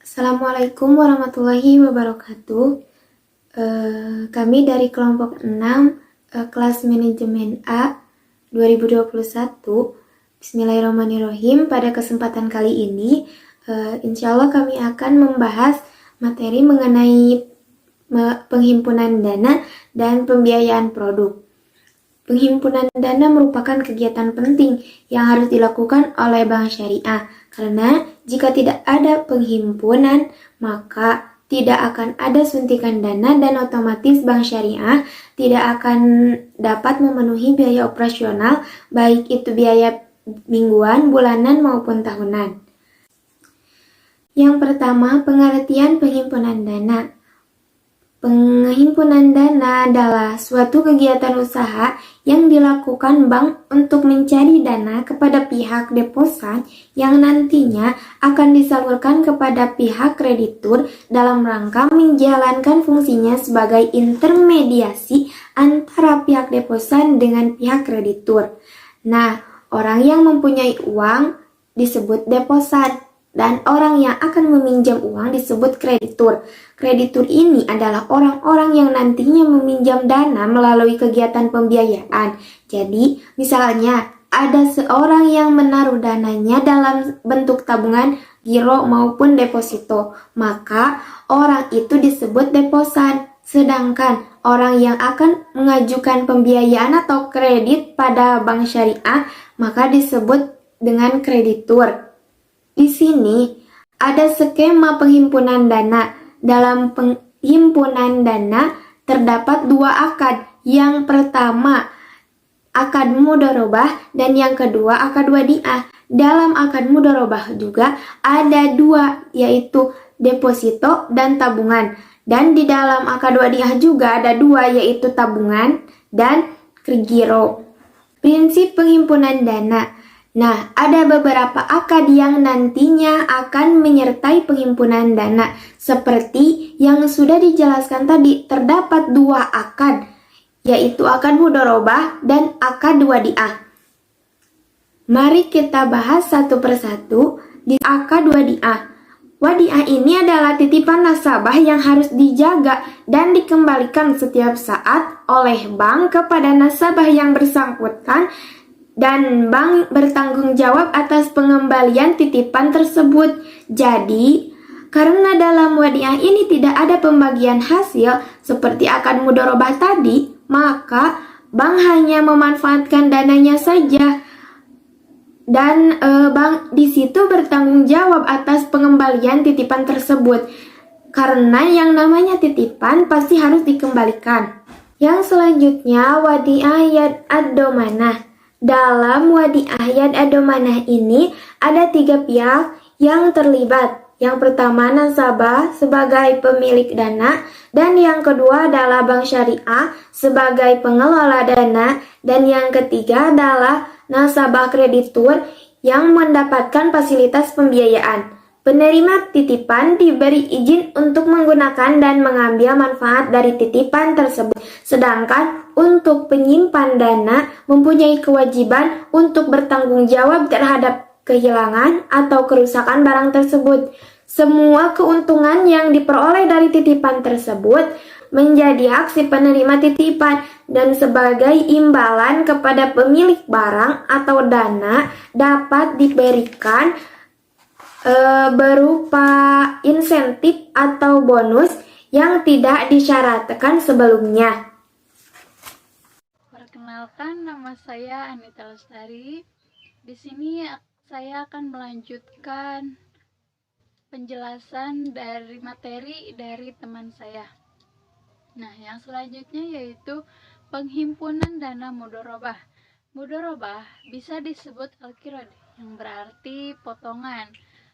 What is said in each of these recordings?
Assalamualaikum warahmatullahi wabarakatuh. Kami dari kelompok 6, kelas manajemen A 2021. Bismillahirrahmanirrahim. Pada kesempatan kali ini, insya Allah kami akan membahas materi mengenai penghimpunan dana dan pembiayaan produk. Penghimpunan dana merupakan kegiatan penting yang harus dilakukan oleh Bank Syariah, karena jika tidak ada penghimpunan, maka tidak akan ada suntikan dana dan otomatis Bank Syariah tidak akan dapat memenuhi biaya operasional, baik itu biaya mingguan, bulanan, maupun tahunan. Yang pertama, pengertian penghimpunan dana. Penghimpunan dana adalah suatu kegiatan usaha yang dilakukan bank untuk mencari dana kepada pihak deposan yang nantinya akan disalurkan kepada pihak kreditur dalam rangka menjalankan fungsinya sebagai intermediasi antara pihak deposan dengan pihak kreditur. Nah, orang yang mempunyai uang disebut deposan, dan orang yang akan meminjam uang disebut kreditur. Kreditur ini adalah orang-orang yang nantinya meminjam dana melalui kegiatan pembiayaan. Jadi, misalnya ada seorang yang menaruh dananya dalam bentuk tabungan, giro maupun deposito, maka orang itu disebut deposan. Sedangkan orang yang akan mengajukan pembiayaan atau kredit pada bank syariah, maka disebut dengan kreditur. Di sini ada skema penghimpunan dana. Dalam penghimpunan dana terdapat dua akad. Yang pertama akad mudharabah dan yang kedua akad wadiah. Dalam akad mudharabah juga ada dua, yaitu deposito dan tabungan. Dan di dalam akad wadiah juga ada dua, yaitu tabungan dan giro. Prinsip penghimpunan dana. Nah, ada beberapa akad yang nantinya akan menyertai penghimpunan dana. Seperti yang sudah dijelaskan tadi, terdapat dua akad, yaitu akad mudharabah dan akad wadiah. Mari kita bahas satu persatu di akad wadiah. Wadiah ini adalah titipan nasabah yang harus dijaga dan dikembalikan setiap saat oleh bank kepada nasabah yang bersangkutan, dan bank bertanggung jawab atas pengembalian titipan tersebut. Jadi, karena dalam wadiah ini tidak ada pembagian hasil seperti akad mudharabah tadi, maka bank hanya memanfaatkan dananya saja. Dan bank di situ bertanggung jawab atas pengembalian titipan tersebut. Karena yang namanya titipan pasti harus dikembalikan. Yang selanjutnya, wadiah yad ad-domanah. Dalam wadiah yad ad-domanah ini ada tiga pihak yang terlibat. Yang pertama nasabah sebagai pemilik dana, dan yang kedua adalah bank syariah sebagai pengelola dana, dan yang ketiga adalah nasabah kreditur yang mendapatkan fasilitas pembiayaan. Penerima titipan diberi izin untuk menggunakan dan mengambil manfaat dari titipan tersebut. Sedangkan untuk penyimpan dana mempunyai kewajiban untuk bertanggung jawab terhadap kehilangan atau kerusakan barang tersebut. Semua keuntungan yang diperoleh dari titipan tersebut menjadi hak si penerima titipan, dan sebagai imbalan kepada pemilik barang atau dana dapat diberikan berupa insentif atau bonus yang tidak disyaratkan sebelumnya. Perkenalkan, nama saya Anita Lestari. Di sini saya akan melanjutkan penjelasan dari materi dari teman saya. Nah, yang selanjutnya yaitu penghimpunan dana mudharabah. Mudharabah bisa disebut al-qirad, yang berarti potongan,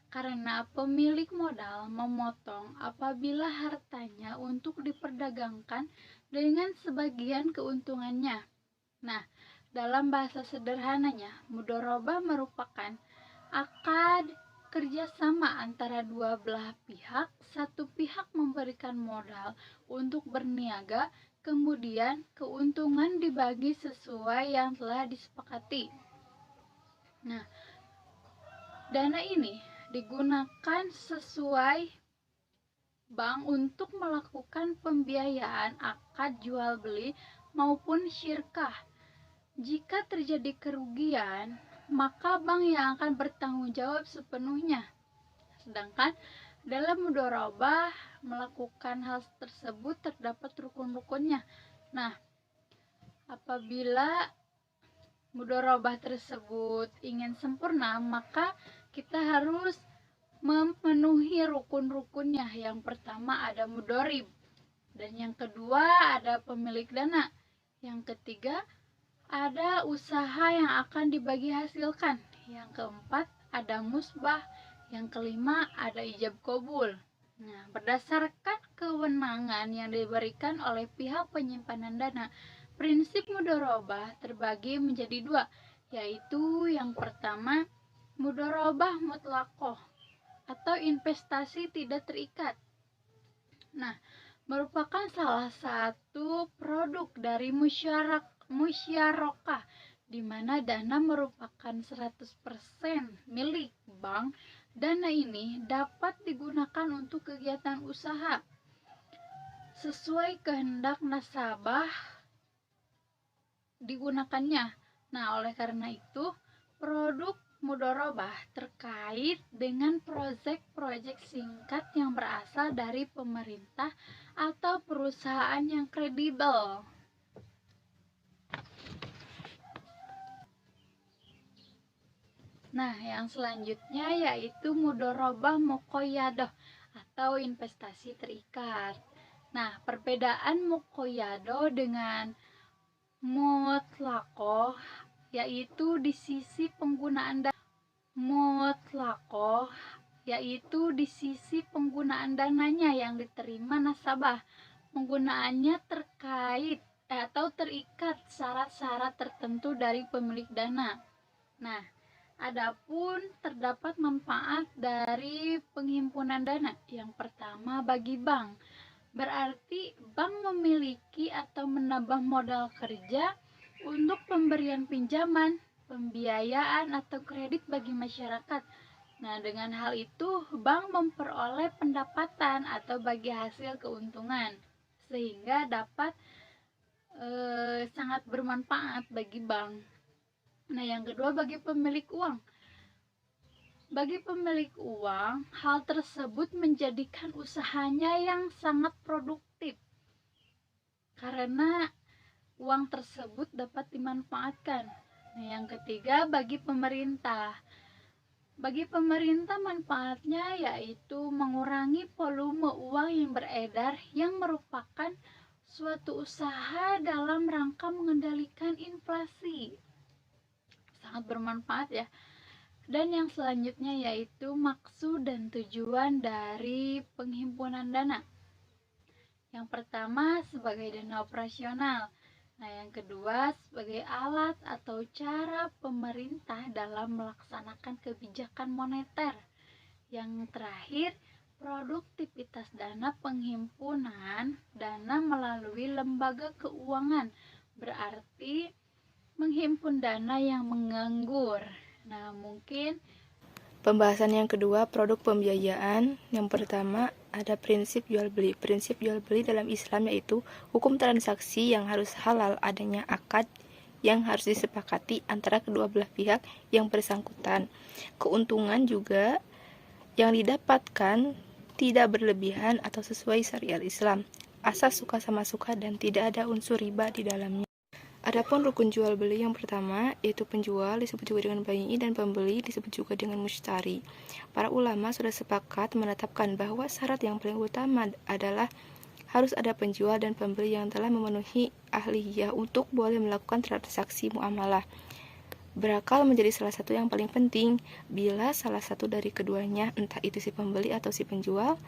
karena pemilik modal memotong apabila hartanya untuk diperdagangkan dengan sebagian keuntungannya. Nah, dalam bahasa sederhananya, mudharabah merupakan akad kerjasama antara dua belah pihak. Satu pihak memberikan modal untuk berniaga, kemudian keuntungan dibagi sesuai yang telah disepakati. Nah, dana ini digunakan sesuai bank untuk melakukan pembiayaan akad jual beli maupun syirkah. Jika terjadi kerugian, maka bank yang akan bertanggung jawab sepenuhnya. Sedangkan dalam mudharabah melakukan hal tersebut terdapat rukun-rukunnya. Nah, apabila mudharabah tersebut ingin sempurna, maka kita harus memenuhi rukun-rukunnya. Yang pertama ada mudharib, dan yang kedua ada pemilik dana, yang ketiga ada usaha yang akan dibagi hasilkan, yang keempat ada musbah, yang kelima ada ijab kabul. Nah, berdasarkan kewenangan yang diberikan oleh pihak penyimpanan dana, prinsip mudharabah terbagi menjadi dua, yaitu yang pertama mudharabah mutlaqah atau investasi tidak terikat. Nah, merupakan salah satu produk dari musyarakah, di mana dana merupakan 100% milik bank. Dana ini dapat digunakan untuk kegiatan usaha sesuai kehendak nasabah digunakannya. Nah, oleh karena itu, produk mudharabah terkait dengan proyek-proyek singkat yang berasal dari pemerintah atau perusahaan yang kredibel. Nah, yang selanjutnya yaitu mudharabah muqayyadah atau investasi terikat. Nah, perbedaan muqayyadah dengan mutlaqah yaitu di sisi penggunaan dananya yang diterima nasabah. Penggunaannya terkait atau terikat syarat-syarat tertentu dari pemilik dana. Nah, adapun terdapat manfaat dari penghimpunan dana. Yang pertama bagi bank, berarti bank memiliki atau menambah modal kerja untuk pemberian pinjaman, pembiayaan atau kredit bagi masyarakat. Nah, dengan hal itu bank memperoleh pendapatan atau bagi hasil keuntungan, sehingga dapat sangat bermanfaat bagi bank. Nah, yang kedua bagi pemilik uang. Bagi pemilik uang, hal tersebut menjadikan usahanya yang sangat produktif karena uang tersebut dapat dimanfaatkan. Nah, yang ketiga bagi pemerintah. Bagi pemerintah manfaatnya yaitu mengurangi volume uang yang beredar yang merupakan suatu usaha dalam rangka mengendalikan inflasi. Sangat bermanfaat ya. Dan yang selanjutnya yaitu maksud dan tujuan dari penghimpunan dana. Yang pertama sebagai dana operasional. Nah, yang kedua sebagai alat atau cara pemerintah dalam melaksanakan kebijakan moneter. Yang terakhir, produktivitas dana penghimpunan dana melalui lembaga keuangan. Berarti menghimpun dana yang menganggur. Nah, mungkin pembahasan yang kedua, produk pembiayaan. Yang pertama ada prinsip jual beli. Prinsip jual beli dalam Islam yaitu hukum transaksi yang harus halal, adanya akad yang harus disepakati antara kedua belah pihak yang bersangkutan. Keuntungan juga yang didapatkan tidak berlebihan atau sesuai syariat Islam. Asas suka sama suka dan tidak ada unsur riba di dalamnya. Adapun rukun jual beli yang pertama yaitu penjual disebut juga dengan bai'i dan pembeli disebut juga dengan mushtari. Para ulama sudah sepakat menetapkan bahwa syarat yang paling utama adalah harus ada penjual dan pembeli yang telah memenuhi ahliyah untuk boleh melakukan transaksi muamalah. Berakal menjadi salah satu yang paling penting. Bila salah satu dari keduanya, entah itu si pembeli atau si penjual,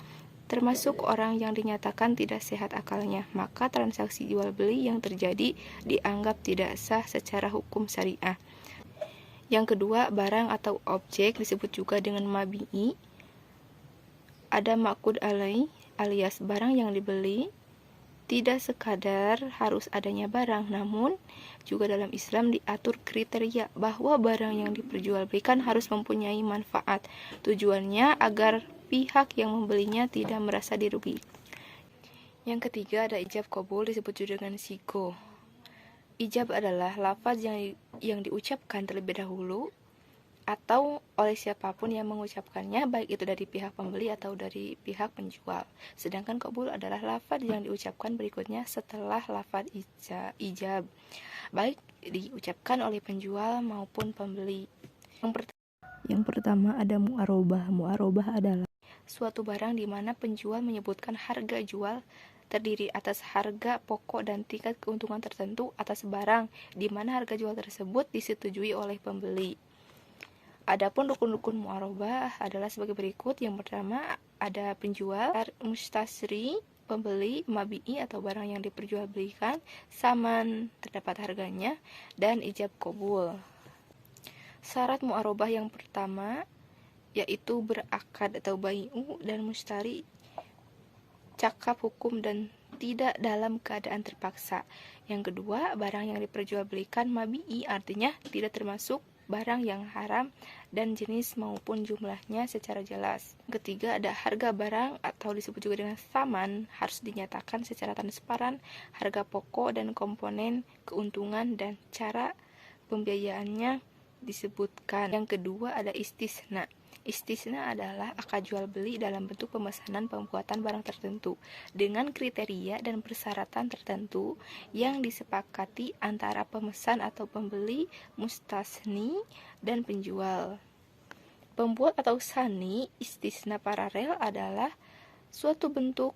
termasuk orang yang dinyatakan tidak sehat akalnya, maka transaksi jual beli yang terjadi dianggap tidak sah secara hukum syariah. Yang kedua, barang atau objek disebut juga dengan mabi'i. Ada ma'qud alaih alias barang yang dibeli. Tidak sekadar harus adanya barang, namun juga dalam Islam diatur kriteria bahwa barang yang diperjualbelikan harus mempunyai manfaat. Tujuannya agar pihak yang membelinya tidak merasa dirugikan. Yang ketiga ada ijab qabul, disebut juga dengan sigo. Ijab adalah lafaz yang diucapkan terlebih dahulu atau oleh siapapun yang mengucapkannya, baik itu dari pihak pembeli atau dari pihak penjual. Sedangkan qabul adalah lafaz yang diucapkan berikutnya setelah lafaz ijab, baik diucapkan oleh penjual maupun pembeli. Yang pertama ada mu'arobah. Mu'arobah adalah suatu barang di mana penjual menyebutkan harga jual terdiri atas harga pokok dan tingkat keuntungan tertentu atas barang di mana harga jual tersebut disetujui oleh pembeli. Adapun rukun-rukun mu'arobah adalah sebagai berikut. Yang pertama ada penjual, mustasri, pembeli, mabi'i atau barang yang diperjualbelikan, saman terdapat harganya, dan ijab qabul. Syarat mu'arobah yang pertama yaitu berakad atau bai'u dan mustari cakap hukum dan tidak dalam keadaan terpaksa. Yang kedua, barang yang diperjualbelikan mabi'i, artinya tidak termasuk barang yang haram dan jenis maupun jumlahnya secara jelas. Ketiga, ada harga barang atau disebut juga dengan saman, harus dinyatakan secara transparan harga pokok dan komponen keuntungan dan cara pembiayaannya disebutkan. Yang kedua ada istisna. Istisna adalah akad jual beli dalam bentuk pemesanan pembuatan barang tertentu dengan kriteria dan persyaratan tertentu yang disepakati antara pemesan atau pembeli, mustasni, dan penjual. Pembuat atau sani istisna paralel adalah suatu bentuk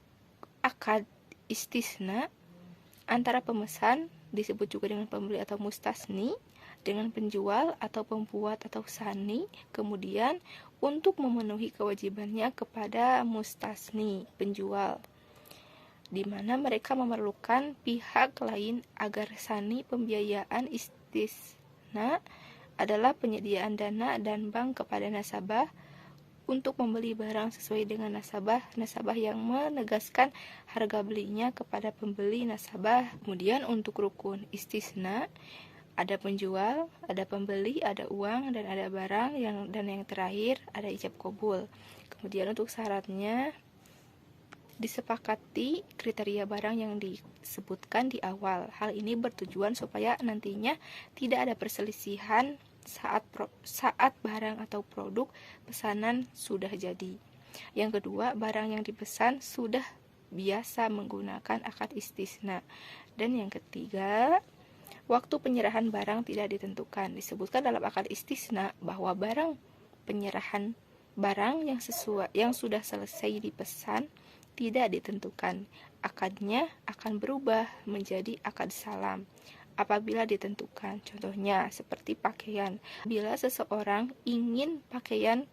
akad istisna antara pemesan, disebut juga dengan pembeli atau mustasni, dengan penjual atau pembuat atau sani, kemudian untuk memenuhi kewajibannya kepada mustasni, penjual, di mana mereka memerlukan pihak lain agar sani pembiayaan. Istisna adalah penyediaan dana dan bank kepada nasabah untuk membeli barang sesuai dengan nasabah yang menegaskan harga belinya kepada pembeli nasabah. Kemudian untuk rukun istisna ada penjual, ada pembeli, ada uang, dan ada barang, dan yang terakhir ada ijab qabul. Kemudian untuk syaratnya disepakati kriteria barang yang disebutkan di awal. Hal ini bertujuan supaya nantinya tidak ada perselisihan saat barang atau produk pesanan sudah jadi. Yang kedua, barang yang dipesan sudah biasa menggunakan akad istisna. Dan yang ketiga, waktu penyerahan barang tidak ditentukan. Disebutkan dalam akad istisna bahwa penyerahan barang yang sudah selesai dipesan tidak ditentukan. Akadnya akan berubah menjadi akad salam apabila ditentukan. Contohnya seperti pakaian. Bila seseorang ingin pakaian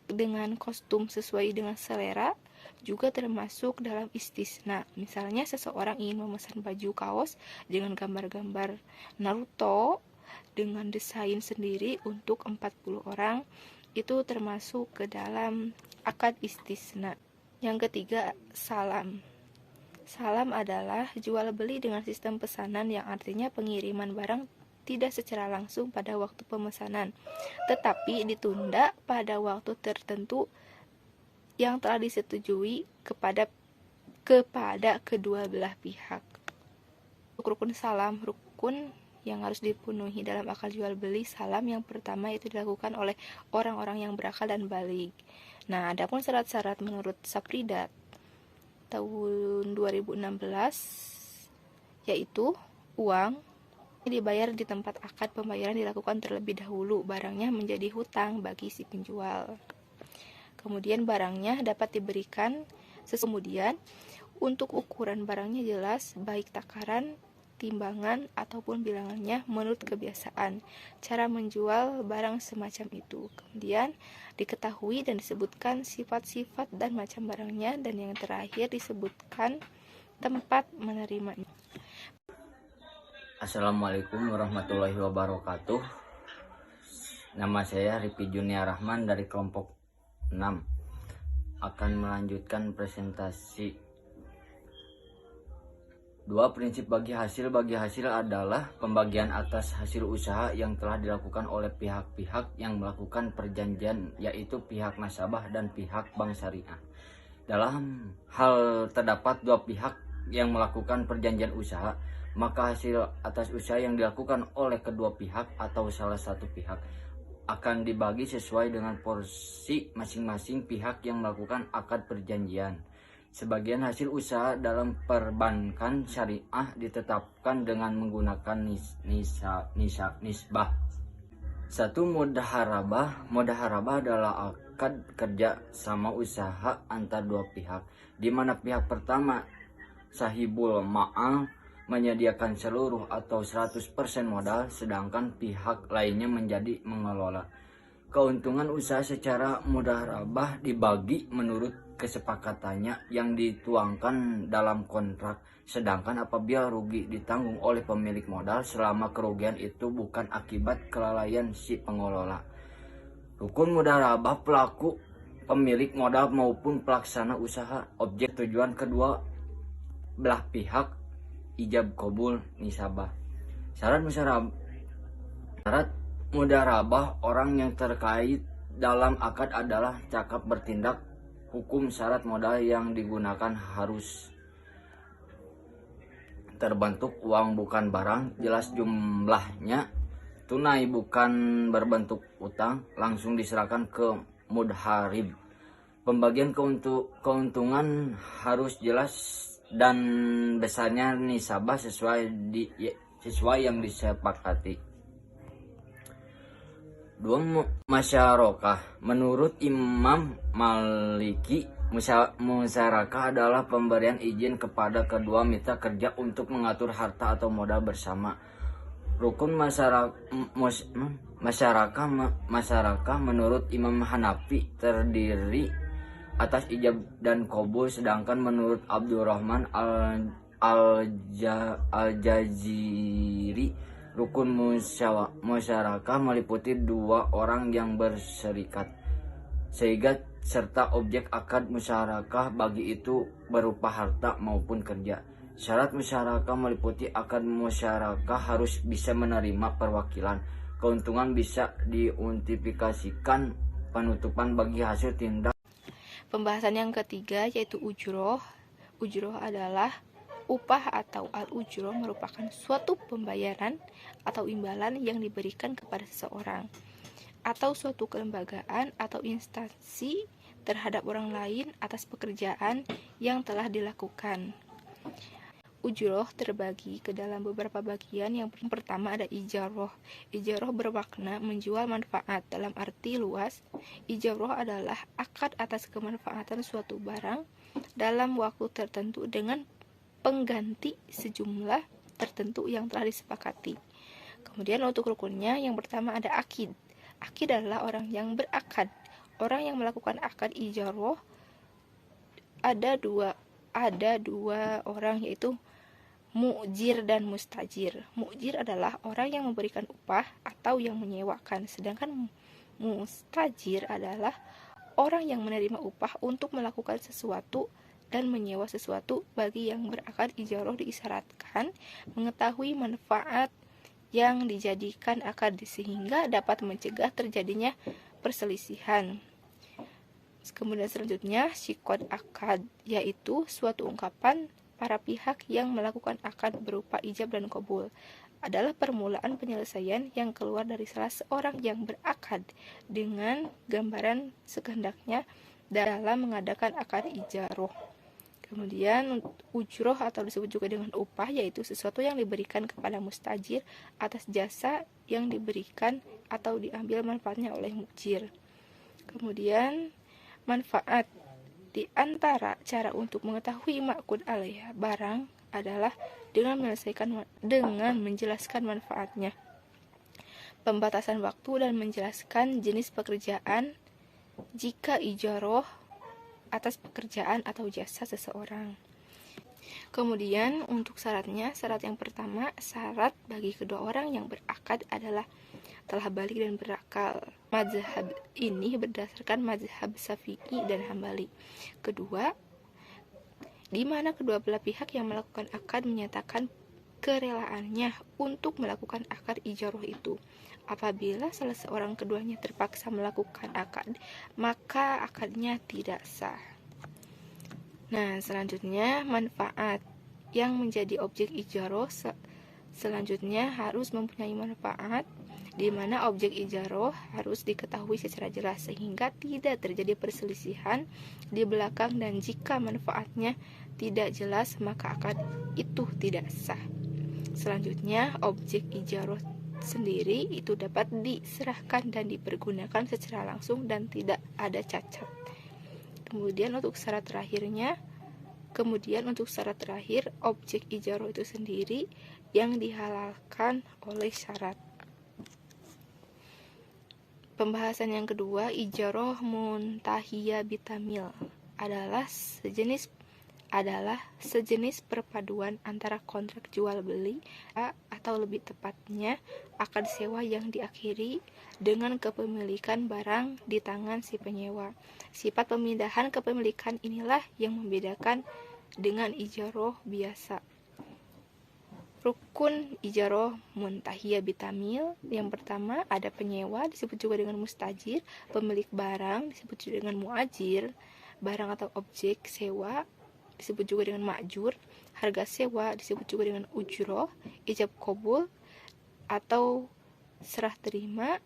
dengan kostum sesuai dengan selera, juga termasuk dalam istisna. Misalnya seseorang ingin memesan baju kaos dengan gambar-gambar Naruto dengan desain sendiri untuk 40 orang, itu termasuk ke dalam akad istisna. Yang ketiga, salam. Salam adalah jual beli dengan sistem pesanan, yang artinya pengiriman barang tidak secara langsung pada waktu pemesanan, tetapi ditunda pada waktu tertentu yang telah disetujui kepada kedua belah pihak. Rukun salam, rukun yang harus dipenuhi dalam akad jual beli salam yang pertama itu dilakukan oleh orang-orang yang berakal dan baligh. Nah, adapun syarat-syarat menurut Sapridat tahun 2016 yaitu uang dibayar di tempat akad pembayaran dilakukan terlebih dahulu, barangnya menjadi hutang bagi si penjual. Kemudian barangnya dapat diberikan kemudian untuk ukuran barangnya jelas, baik takaran, timbangan, ataupun bilangannya menurut kebiasaan. Cara menjual barang semacam itu. Kemudian diketahui dan disebutkan sifat-sifat dan macam barangnya. Dan yang terakhir disebutkan tempat menerimanya. Assalamualaikum warahmatullahi wabarakatuh. Nama saya Ripi Junia Rahman dari kelompok 6, akan melanjutkan presentasi Dua, prinsip bagi hasil. Bagi hasil adalah pembagian atas hasil usaha yang telah dilakukan oleh pihak-pihak yang melakukan perjanjian, yaitu pihak nasabah dan pihak bank syariah. Dalam hal terdapat dua pihak yang melakukan perjanjian usaha, maka hasil atas usaha yang dilakukan oleh kedua pihak atau salah satu pihak akan dibagi sesuai dengan porsi masing-masing pihak yang melakukan akad perjanjian. Sebagian hasil usaha dalam perbankan syariah ditetapkan dengan menggunakan nisbah. Satu, mudaharabah. Mudaharabah adalah akad kerja sama usaha antar dua pihak, di mana pihak pertama sahibul ma'al menyediakan seluruh atau 100% modal, sedangkan pihak lainnya menjadi mengelola. Keuntungan usaha secara mudaharabah dibagi menurut kesepakatannya yang dituangkan dalam kontrak, sedangkan apabila rugi ditanggung oleh pemilik modal selama kerugian itu bukan akibat kelalaian si pengelola. Rukun mudaharabah pelaku, pemilik modal maupun pelaksana usaha. Objek tujuan kedua belah pihak, ijab kabul nisabah. Syarat mudaharabah orang yang terkait dalam akad adalah cakap bertindak. Hukum syarat modal yang digunakan harus terbentuk uang bukan barang, jelas jumlahnya, tunai bukan berbentuk utang, langsung diserahkan ke mudharib. Pembagian keuntungan harus jelas dan besarnya nisabah sesuai yang disepakati. Dua, musyarakah. Menurut Imam Maliki, musyarakah adalah pemberian izin kepada kedua mitra kerja untuk mengatur harta atau modal bersama. Rukun masyarakat menurut Imam Hanafi terdiri atas ijab dan qabul, sedangkan menurut Abdurrahman al-Jaziri rukun masyarakat meliputi dua orang yang berserikat, sehingga serta objek akad musyarakah bagi itu berupa harta maupun kerja. Syarat musyarakah meliputi akad musyarakah harus bisa menerima perwakilan, keuntungan bisa diuntifikasikan, penutupan bagi hasil tindak. Pembahasan yang ketiga yaitu ujroh. Ujroh adalah upah atau al-ujroh merupakan suatu pembayaran atau imbalan yang diberikan kepada seseorang atau suatu kelembagaan atau instansi terhadap orang lain atas pekerjaan yang telah dilakukan. Ujroh terbagi ke dalam beberapa bagian. Yang pertama ada ijaroh. Ijaroh bermakna menjual manfaat. Dalam arti luas, ijaroh adalah akad atas kemanfaatan suatu barang dalam waktu tertentu dengan pengganti sejumlah tertentu yang telah disepakati. Kemudian untuk rukunnya, yang pertama ada akid. Akid adalah orang yang berakad. Orang yang melakukan akad ijaroh ada dua orang, yaitu mu'jir dan mustajir. Mu'jir adalah orang yang memberikan upah atau yang menyewakan, sedangkan mustajir adalah orang yang menerima upah untuk melakukan sesuatu dan menyewa sesuatu. Bagi yang berakad ijaroh diisyaratkan mengetahui manfaat yang dijadikan akad sehingga dapat mencegah terjadinya perselisihan. Kemudian selanjutnya sikot akad, yaitu suatu ungkapan para pihak yang melakukan akad berupa ijab dan qabul, adalah permulaan penyelesaian yang keluar dari salah seorang yang berakad dengan gambaran sekehendaknya dalam mengadakan akad ijaroh. Kemudian ujroh atau disebut juga dengan upah, yaitu sesuatu yang diberikan kepada mustajir atas jasa yang diberikan atau diambil manfaatnya oleh mujir. Kemudian manfaat. Di antara cara untuk mengetahui ma'qud alaih barang adalah dengan menjelaskan manfaatnya, pembatasan waktu, dan menjelaskan jenis pekerjaan jika ijaroh atas pekerjaan atau jasa seseorang. Kemudian untuk syaratnya, syarat yang pertama, syarat bagi kedua orang yang berakad adalah telah balik dan berakal. Mazhab ini berdasarkan mazhab Syafi'i dan Hambali. Kedua, di mana kedua belah pihak yang melakukan akad menyatakan kerelaannya untuk melakukan akad ijarah itu. Apabila salah seorang keduanya terpaksa melakukan akad, maka akadnya tidak sah. Nah, selanjutnya manfaat yang menjadi objek ijarah selanjutnya harus mempunyai manfaat, di mana objek ijarah harus diketahui secara jelas sehingga tidak terjadi perselisihan di belakang, dan jika manfaatnya tidak jelas maka akad itu tidak sah. Selanjutnya, objek ijarah sendiri itu dapat diserahkan dan dipergunakan secara langsung dan tidak ada cacat. Kemudian untuk syarat terakhir, objek ijarah itu sendiri yang dihalalkan oleh syarat. Pembahasan yang kedua, ijarah muntahiyah bitamil adalah sejenis perpaduan antara kontrak jual beli atau lebih tepatnya akad sewa yang diakhiri dengan kepemilikan barang di tangan si penyewa. Sifat pemindahan kepemilikan inilah yang membedakan dengan ijarah biasa. Rukun ijarah muntahiyah bitamil, yang pertama ada penyewa, disebut juga dengan mustajir, pemilik barang disebut juga dengan muajir, barang atau objek sewa disebut juga dengan ma'jur, harga sewa disebut juga dengan ujroh, ijab qabul atau serah terima.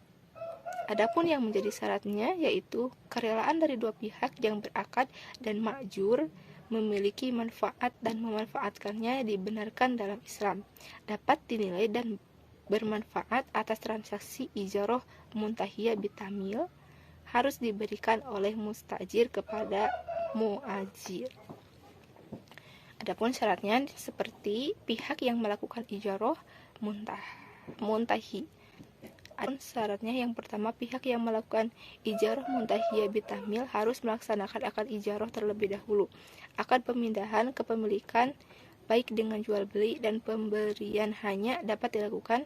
Adapun yang menjadi syaratnya yaitu kerelaan dari dua pihak yang berakad dan ma'jur memiliki manfaat dan memanfaatkannya dibenarkan dalam Islam, dapat dinilai dan bermanfaat atas transaksi ijarah muntahiyah bitamil harus diberikan oleh mustajir kepada muajir. Adapun syaratnya seperti pihak yang melakukan ijarah muntahi. Syaratnya yang pertama, pihak yang melakukan ijarah muntahiyah bitamil harus melaksanakan akad ijarah terlebih dahulu. Akad pemindahan kepemilikan baik dengan jual beli dan pemberian hanya dapat dilakukan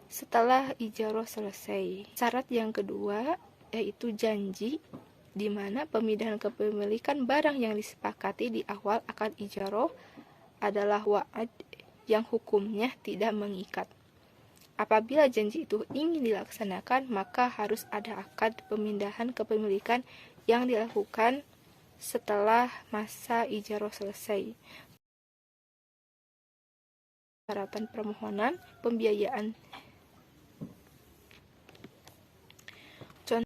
setelah ijarah selesai. Syarat yang kedua yaitu janji, di mana pemindahan kepemilikan barang yang disepakati di awal akad ijarah adalah wa'ad yang hukumnya tidak mengikat. Apabila janji itu ingin dilaksanakan, maka harus ada akad pemindahan kepemilikan yang dilakukan setelah masa ijarah selesai. Persyaratan permohonan pembiayaan